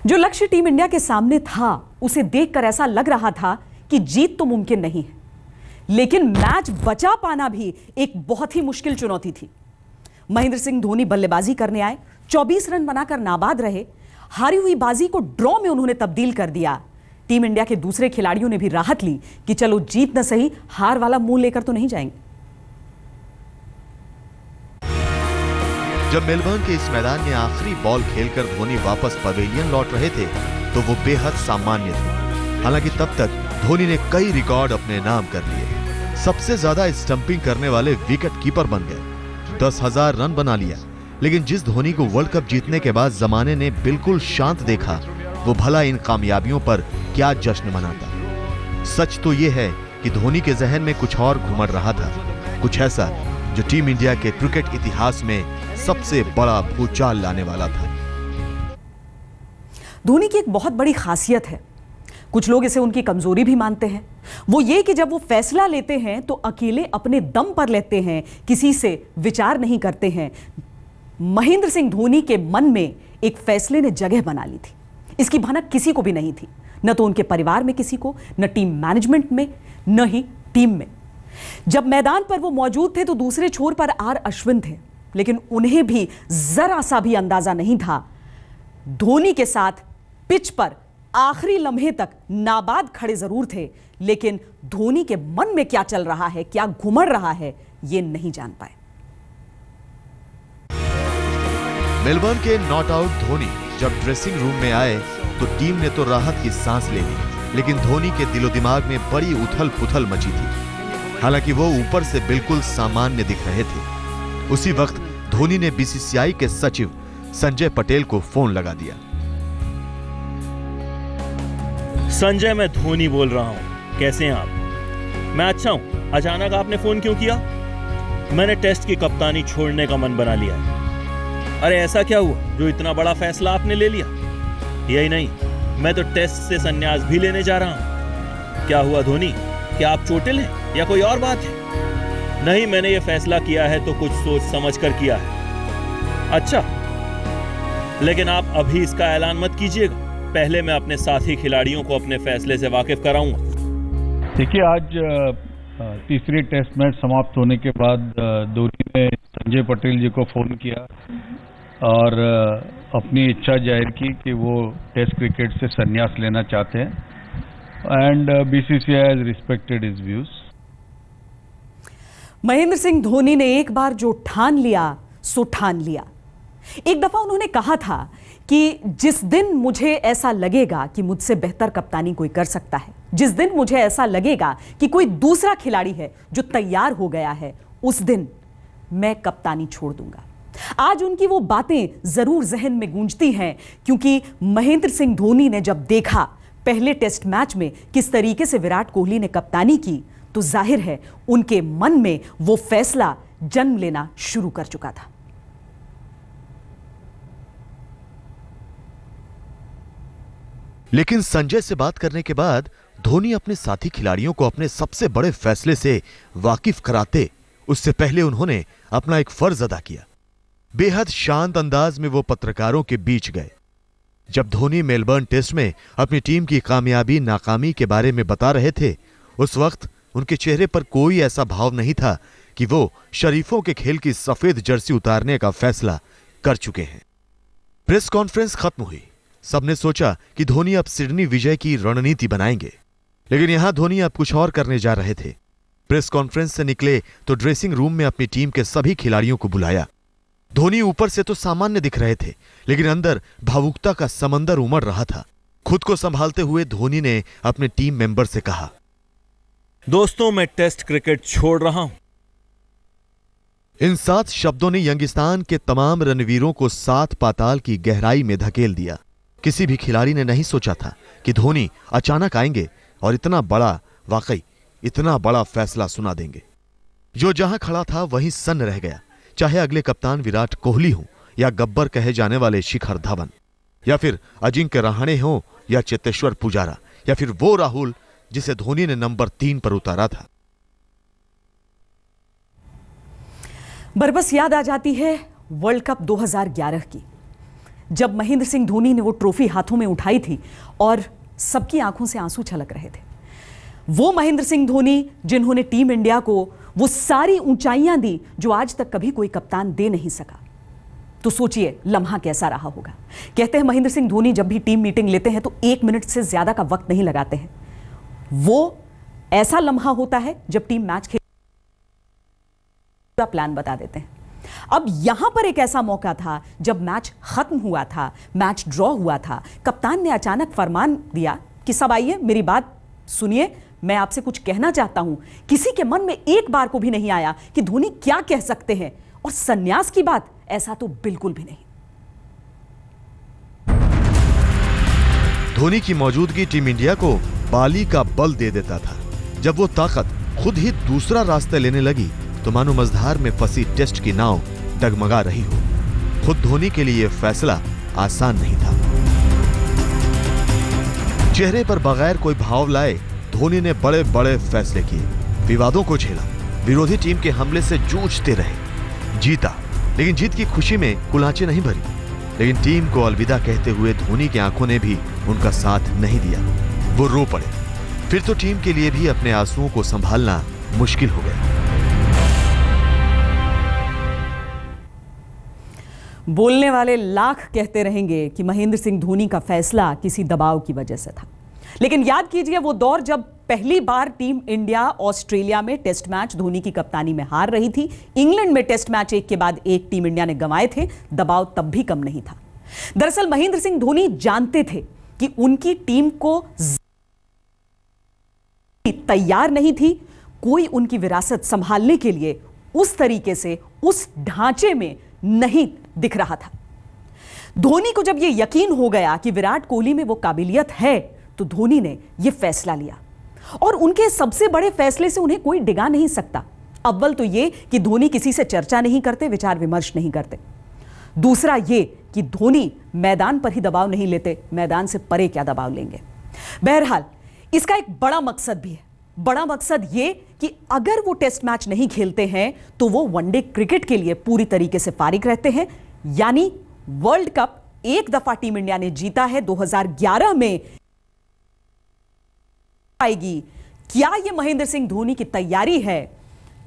जो लक्ष्य team India के सामने था उसे देखकर ऐसा लग रहा था कि जीत तो मुमकिन नहीं है, लेकिन मैच बचा पाना भी एक बहुत ही मुश्किल चुनौती थी। महेंद्र सिंह धोनी बल्लेबाजी करने आए, 24 रन बनाकर नाबाद रहे। हारी हुई बाजी को ड्रॉ में उन्होंने तब्दील कर दिया। टीम इंडिया के दूसरे खिलाड़ियों ने भी राहत ली कि चलो जीत न सही, हार वाला मुंह लेकर तो नहीं जाएंगे। जब मेलबर्न के इस मैदान में आखिरी बॉल खेलकर धोनी वापस पवेलियन लौट रहे थे तो वो बेहद सामान्य थे। हालांकि तब तक धोनी ने कई रिकॉर्ड अपने नाम कर लिए। सबसे ज्यादा स्टंपिंग करने वाले विकेट कीपर बन गए, 10,000 रन बना लिया। लेकिन जिस धोनी को वर्ल्ड कप जीतने के बाद जमाने ने बिल्कुल शांत देखा, वो भला इन कामयाबियों पर क्या जश्न मनाता। सच तो ये है कि धोनी के जहन में कुछ और घुमड़ रहा था, कुछ ऐसा जो टीम इंडिया के क्रिकेट इतिहास में सबसे बड़ा भूचाल लाने वाला था। धोनी की एक बहुत बड़ी खासियत है, कुछ लोग इसे उनकी कमजोरी भी मानते हैं, वो ये कि जब वो फैसला लेते हैं तो अकेले अपने दम पर लेते हैं, किसी से विचार नहीं करते हैं। महेंद्र सिंह धोनी के मन में एक फैसले ने जगह बना ली थी। इसकी भनक किसी को भी नहीं थी, न तो उनके परिवार में किसी को, न टीम मैनेजमेंट में, न ही टीम में। जब मैदान पर वो मौजूद थे तो दूसरे छोर पर आर अश्विन थे, लेकिन उन्हें भी जरा सा भी अंदाजा नहीं था धोनी के साथ पिच पर आखिरी लम्हे तक नाबाद खड़े जरूर थे, लेकिन धोनी के मन में क्या चल रहा है, क्या घुमड़ रहा है, ये नहीं जान पाए। मेलबर्न के नॉट आउट धोनी जब ड्रेसिंग रूम में आए तो टीम ने तो राहत की सांस ले ली, लेकिन धोनी के दिलो दिमाग में बड़ी उथल पुथल मची थी। हालांकि वो ऊपर से बिल्कुल सामान्य दिख रहे थे। उसी वक्त धोनी ने बीसीसीआई के सचिव संजय पटेल को फोन लगा दिया। संजय, मैं धोनी बोल रहा हूं, कैसे हैं आप? मैं अच्छा हूं। अचानक आपने फोन क्यों किया? मैंने टेस्ट की कप्तानी छोड़ने का मन बना लिया है। अरे ऐसा क्या हुआ जो इतना बड़ा फैसला आपने ले लिया? यही नहीं, मैं तो टेस्ट से संन्यास भी लेने जा रहा हूं। क्या हुआ धोनी, क्या आप चोटिल हैं या कोई और बात है? नहीं, मैंने ये फैसला किया है तो कुछ सोच समझ कर किया है। अच्छा, लेकिन आप अभी इसका ऐलान मत कीजिएगा, पहले मैं अपने साथी खिलाड़ियों को अपने फैसले से वाकिफ कराऊंगा। देखिए, आज तीसरी टेस्ट मैच समाप्त होने के बाद धोनी ने संजय पटेल जी को फोन किया और अपनी इच्छा जाहिर की कि वो टेस्ट क्रिकेट से संन्यास लेना चाहते हैं and BCCI has respected his views. Mahendra Singh Dhoni ने एक बार जो ठान लिया सो ठान लिया। एक दफा उन्होंने कहा था कि जिस दिन मुझे ऐसा लगेगा कि मुझसे बेहतर कप्तानी कोई कर सकता है, जिस दिन मुझे ऐसा लगेगा कि कोई दूसरा खिलाड़ी है जो तैयार हो गया है, उस दिन मैं कप्तानी छोड़ दूंगा। आज उनकी वो बातें जरूर जहन में गूंजती हैं, क्योंकि महेंद्र सिंह धोनी ने जब देखा पहले टेस्ट मैच में किस तरीके से विराट कोहली ने कप्तानी की, तो जाहिर है उनके मन में वो फैसला जन्म लेना शुरू कर चुका था। लेकिन संजय से बात करने के बाद धोनी अपने साथी खिलाड़ियों को अपने सबसे बड़े फैसले से वाकिफ कराते, उससे पहले उन्होंने अपना एक फर्ज अदा किया। बेहद शांत अंदाज में वो पत्रकारों के बीच गए। जब धोनी मेलबर्न टेस्ट में अपनी टीम की कामयाबी नाकामी के बारे में बता रहे थे, उस वक्त उनके चेहरे पर कोई ऐसा भाव नहीं था कि वो शरीफों के खेल की सफेद जर्सी उतारने का फैसला कर चुके हैं। प्रेस कॉन्फ्रेंस खत्म हुई। सबने सोचा कि धोनी अब सिडनी विजय की रणनीति बनाएंगे, लेकिन यहां धोनी अब कुछ और करने जा रहे थे। प्रेस कॉन्फ्रेंस से निकले तो ड्रेसिंग रूम में अपनी टीम के सभी खिलाड़ियों को बुलाया। धोनी ऊपर से तो सामान्य दिख रहे थे, लेकिन अंदर भावुकता का समंदर उमड़ रहा था। खुद को संभालते हुए धोनी ने अपने टीम मेंबर से कहा, दोस्तों, मैं टेस्ट क्रिकेट छोड़ रहा हूं। इन 7 शब्दों ने यंगिस्तान के तमाम रणवीरों को 7 पाताल की गहराई में धकेल दिया। किसी भी खिलाड़ी ने नहीं सोचा था कि धोनी अचानक आएंगे और इतना बड़ा फैसला सुना देंगे। जो जहां खड़ा था वहीं सन्न रह गया, चाहे अगले कप्तान विराट कोहली हो या गब्बर कहे जाने वाले शिखर धवन, या फिर अजिंक्य रहाणे हो या चेतेश्वर पुजारा, या फिर वो राहुल जिसे धोनी ने नंबर 3 पर उतारा था। बरबस याद आ जाती है वर्ल्ड कप 2011 की, जब महेंद्र सिंह धोनी ने वो ट्रॉफी हाथों में उठाई थी और सबकी आंखों से आंसू छलक रहे थे। वो महेंद्र सिंह धोनी जिन्होंने टीम इंडिया को वो सारी ऊंचाइयां दी जो आज तक कभी कोई कप्तान दे नहीं सका। तो सोचिए लम्हा कैसा रहा होगा। कहते हैं महेंद्र सिंह धोनी जब भी टीम मीटिंग लेते हैं तो 1 मिनट से ज्यादा का वक्त नहीं लगाते हैं। वो ऐसा लम्हा होता है जब टीम मैच खेल प्लान बता देते हैं। अब यहां पर एक ऐसा मौका था जब मैच खत्म हुआ था, मैच ड्रॉ हुआ था, कप्तान ने अचानक फरमान दिया कि सब आइए मेरी बात सुनिए, मैं आपसे कुछ कहना चाहता हूं। किसी के मन में एक बार को भी नहीं आया कि धोनी क्या कह सकते हैं, और संन्यास की बात ऐसा तो बिल्कुल भी नहीं। धोनी की मौजूदगी टीम इंडिया को बाली का बल दे देता था। जब वो ताकत खुद ही दूसरा रास्ता लेने लगी तो मानो मझधार में फंसी टेस्ट की नाव डगमगा रही हो। खुद धोनी के लिए यह फैसला आसान नहीं था। चेहरे पर बगैर कोई भाव लाए धोनी ने बड़े बड़े फैसले किए, विवादों को झेला, विरोधी टीम के हमले से जूझते रहे, जीता, लेकिन जीत की खुशी में कुलांचे नहीं भरी। लेकिन टीम को अलविदा कहते हुए धोनी की आंखों ने भी उनका साथ नहीं दिया। वो रो पड़े। फिर तो टीम के लिए भी अपने आंसुओं को संभालना मुश्किल हो गया। बोलने वाले लाख कहते रहेंगे कि महेंद्र सिंह धोनी का फैसला किसी दबाव की वजह से था, लेकिन याद कीजिए वो दौर जब पहली बार टीम इंडिया ऑस्ट्रेलिया में टेस्ट मैच धोनी की कप्तानी में हार रही थी। इंग्लैंड में टेस्ट मैच एक के बाद एक टीम इंडिया ने गंवाए थे। दबाव तब भी कम नहीं था। दरअसल महेंद्र सिंह धोनी जानते थे कि उनकी टीम को तैयार नहीं थी, कोई उनकी विरासत संभालने के लिए उस तरीके से, उस ढांचे में नहीं दिख रहा था। धोनी को जब यह यकीन हो गया कि विराट कोहली में वो काबिलियत है तो धोनी ने यह फैसला लिया, और उनके सबसे बड़े फैसले से उन्हें कोई डिगा नहीं सकता। अव्वल तो यह कि धोनी किसी से चर्चा नहीं करते, विचार विमर्श नहीं करते। दूसरा यह कि धोनी मैदान पर ही दबाव नहीं लेते, मैदान से परे क्या दबाव लेंगे। बहरहाल इसका एक बड़ा मकसद भी है। बड़ा मकसद यह कि अगर वो टेस्ट मैच नहीं खेलते हैं तो वो वनडे क्रिकेट के लिए पूरी तरीके से फारिग रहते हैं। यानी वर्ल्ड कप एक दफा टीम इंडिया ने जीता है, 2011 में आएगी। क्या यह महेंद्र सिंह धोनी की तैयारी है?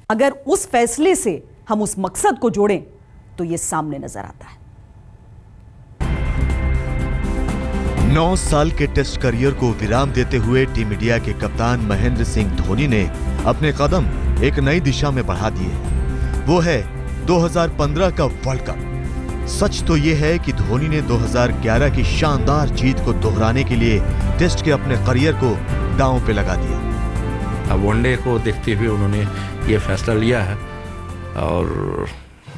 अगर उस फैसले से हम उस मकसद को जोड़ें तो यह सामने नजर आता है। 9 साल के टेस्ट करियर को विराम देते हुए टीम इंडिया के कप्तान महेंद्र सिंह धोनी ने अपने कदम एक नई दिशा में बढ़ा दिए। वो है 2015 का वर्ल्ड कप। सच तो यह है कि धोनी ने 2011 की शानदार जीत को दोहराने के लिए टेस्ट के अपने करियर को दांव पे लगा दिया। अब वनडे को देखते हुए उन्होंने ये फैसला लिया है और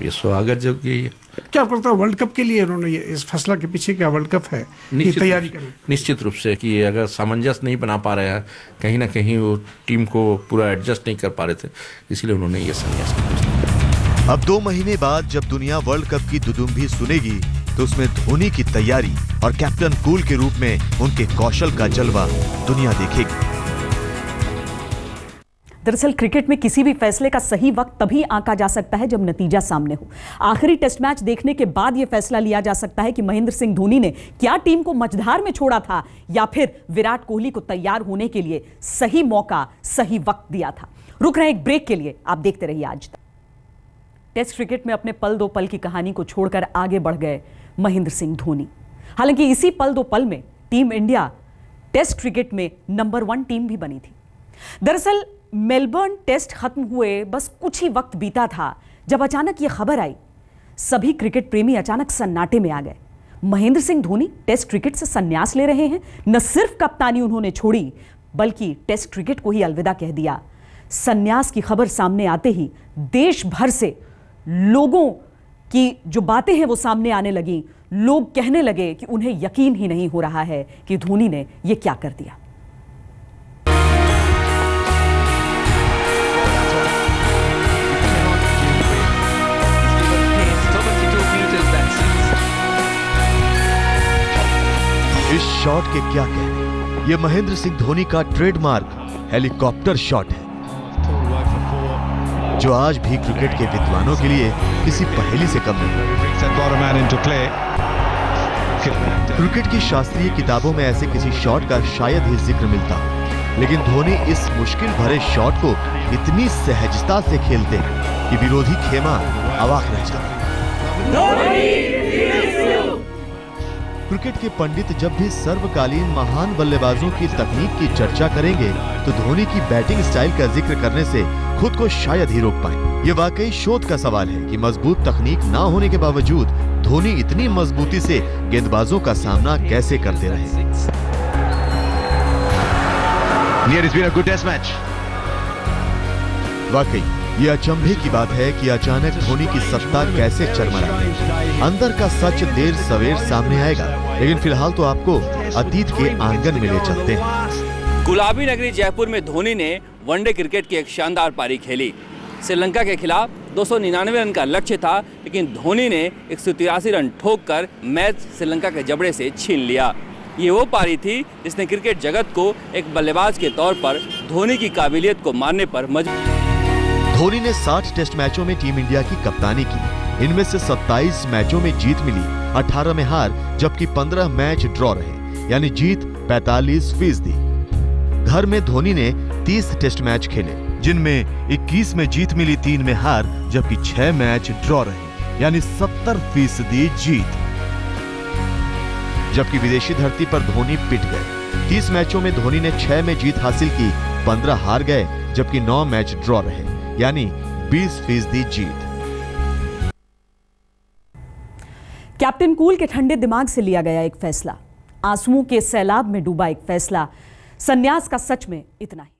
ये स्वागत योग्य है। क्या पड़ता है वर्ल्ड कप के लिए उन्होंने इस फैसला के पीछे क्या वर्ल्ड कप है तैयारी करें? निश्चित रूप से कि अगर सामंजस्य नहीं बना पा रहे हैं, कहीं ना कहीं वो टीम को पूरा एडजस्ट नहीं कर पा रहे थे, इसलिए उन्होंने ये संन्यास किया। अब 2 महीने बाद जब दुनिया वर्ल्ड कप की दुदुम्भी सुनेगी तो उसमें धोनी की तैयारी और कैप्टन कूल के रूप में उनके कौशल का जलवा दुनिया देखेगी। दरअसल क्रिकेट में किसी भी फैसले का सही वक्त तभी आंका जा सकता है जब नतीजा सामने हो। आखिरी टेस्ट मैच देखने के बाद यह फैसला लिया जा सकता है कि महेंद्र सिंह धोनी ने क्या टीम को मझधार में छोड़ा था या फिर विराट कोहली को तैयार होने के लिए सही मौका, सही वक्त दिया था। रुक रहे हैं एक ब्रेक के लिए, आप देखते रहिए आज तक। टेस्ट क्रिकेट में अपने पल दो पल की कहानी को छोड़कर आगे बढ़ गए महेंद्र सिंह धोनी। हालांकि इसी पल दो पल में टीम इंडिया टेस्ट क्रिकेट में नंबर 1 टीम भी बनी थी। दरअसल मेलबर्न टेस्ट खत्म हुए बस कुछ ही वक्त बीता था जब अचानक यह खबर आई। सभी क्रिकेट प्रेमी अचानक सन्नाटे में आ गए। महेंद्र सिंह धोनी टेस्ट क्रिकेट से संन्यास ले रहे हैं। न सिर्फ कप्तानी उन्होंने छोड़ी बल्कि टेस्ट क्रिकेट को ही अलविदा कह दिया। संन्यास की खबर सामने आते ही देश भर से लोगों की जो बातें हैं वो सामने आने लगी। लोग कहने लगे कि उन्हें यकीन ही नहीं हो रहा है कि धोनी ने यह क्या कर दिया। इस शॉट के क्या कहने, ये महेंद्र सिंह धोनी का ट्रेडमार्क हेलीकॉप्टर शॉट है जो आज भी क्रिकेट के विद्वानों के लिए किसी पहेली से कम नहीं। क्रिकेट की शास्त्रीय किताबों में ऐसे किसी शॉट का शायद ही जिक्र मिलता हो, लेकिन धोनी इस मुश्किल भरे शॉट को इतनी सहजता से खेलते हैं कि विरोधी खेमा अवाक रह जाता है। क्रिकेट के पंडित जब भी सर्वकालीन महान बल्लेबाजों की तकनीक की चर्चा करेंगे तो धोनी की बैटिंग स्टाइल का जिक्र करने से खुद को शायद ही रोक पाए। ये वाकई शोध का सवाल है कि मजबूत तकनीक ना होने के बावजूद धोनी इतनी मजबूती से गेंदबाजों का सामना कैसे करते रहे। वाकई ये अचंभे की बात है कि अचानक धोनी की सत्ता कैसे चरमराई। अंदर का सच देर सवेर सामने आएगा, लेकिन फिलहाल तो आपको अतीत के आंगन में ले चलते हैं। गुलाबी नगरी जयपुर में धोनी ने वनडे क्रिकेट की एक शानदार पारी खेली। श्रीलंका के खिलाफ 299 रन का लक्ष्य था, लेकिन धोनी ने 183 रन ठोककर मैच श्रीलंका के जबड़े से छीन लिया। ये वो पारी थी जिसने क्रिकेट जगत को एक बल्लेबाज के तौर पर धोनी की काबिलियत को मानने पर मजबूर। धोनी ने 60 टेस्ट मैचों में टीम इंडिया की कप्तानी की। इनमें से 27 मैचों में जीत मिली, 18 में हार, जबकि 15 मैच ड्रॉ रहे, यानी जीत 45%। घर में धोनी ने 30 टेस्ट मैच खेले, जिनमें 21 में जीत मिली, 3 में हार, जबकि 6 मैच ड्रॉ रहे, यानी 70% जीत। जबकि विदेशी धरती पर धोनी पिट गए। 30 मैचों में धोनी ने 6 में जीत हासिल की, 15 हार गए, जबकि 9 मैच ड्रॉ रहे, यानी 20% जीत। कैप्टन कूल के ठंडे दिमाग से लिया गया एक फैसला, आंसुओं के सैलाब में डूबा एक फैसला। संन्यास का सच में इतना ही।